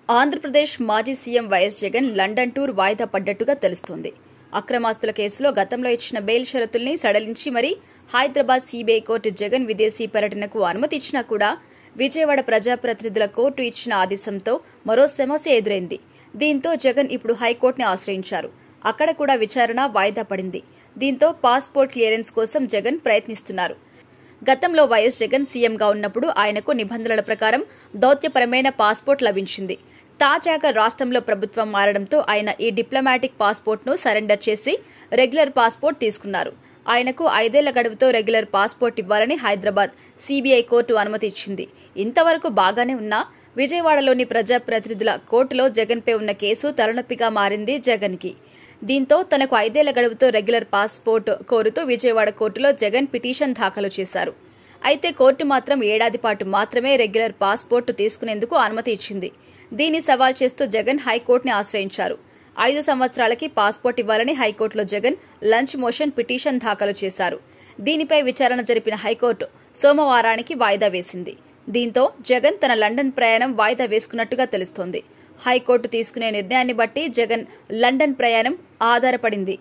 ఆంధ్రప్రదేశ్ మాజీ CM YS Jagan London tour వాయిదా పడ్డట్టుగా తెలుస్తోంది. అక్రమాస్తుల కేసులో గతంలో ఇచ్చిన బెయిల్ షరతుల్ని సడలించి మరీ హైదరాబాద్ సీబీఐ కోర్టు జగన్ విదేశీ పర్యటనకు అనుమతి ఇచ్చినా కూడా విజయవాడ ప్రజాప్రతినిధుల కోర్టు ఇచ్చిన ఆదేశంతో మరో సమస్య ఎదురైంది. దీంతో జగన్ ఇప్పుడు హైకోర్టుని ఆశ్రయించారు. అక్కడ కూడా విచారణ వాయిదా పడింది. దీంతో పాస్పోర్ట్ క్లియరెన్స్ కోసం జగన్ ప్రయత్నిస్తున్నారు. గతంలో వైఎస్ జగన్ సీఎంగా ఉన్నప్పుడు ఆయనకు నిబంధనల ప్రకారం దౌత్యపరమైన పాస్పోర్ట్ లభించింది. తాజాగా రాష్ట్రంలో ప్రభుత్వం మారడంతో ఆయన ఈ డిప్లొమాటిక్ పాస్పోర్ట్ను సరెండర్ చేసి రెగ్యులర్ పాస్పోర్ట్ తీసుకున్నారు. ఆయనకు 5 ఏళ్ల గడువుతో రెగ్యులర్ పాస్పోర్ట్ ఇవ్వాలని హైదరాబాద్ సీబీఐ కోర్టు అనుమతి ఇచ్చింది. ఇంతవరకు బాగానే ఉన్నా విజయవాడలోని ప్రజాప్రతినిధుల కోర్టులో జగన్పై ఉన్న కేసు తలనొప్పిగా మారింది జగన్కి. దీంతో తనకు 5 ఏళ్ల గడువుతో రెగ్యులర్ పాస్పోర్ట్ కోరుతూ విజయవాడ కోర్టులో జగన్ పిటిషన్ దాఖలు చేశారు. అయితే కోర్టు మాత్రం ఏడాది పాటు మాత్రమే రెగ్యులర్ పాస్పోర్ట్ తీసుకునేందుకు అనుమతి ఇచ్చింది. దీన్ని సవాల్ చేస్తూ జగన్ హైకోర్టుని ఆశ్రయించారు. 5 సంవత్సరాలకి పాస్పోర్ట్ ఇవ్వాలని హైకోర్టులో జగన్ లంచ్ మోషన్ పిటిషన్ దాఖలు చేశారు. దీనిపై విచారణ జరిపిన హైకోర్టు సోమవారానికి వాయిదా వేసింది. దీంతో జగన్ తన లండన్ ప్రయాణం వాయిదా వేసుకున్నట్టుగా తెలుస్తోంది. హైకోర్టు తీసుకునే నిర్ణయాన్ని బట్టి జగన్ లండన్ ప్రయాణం ఆధారపడింది.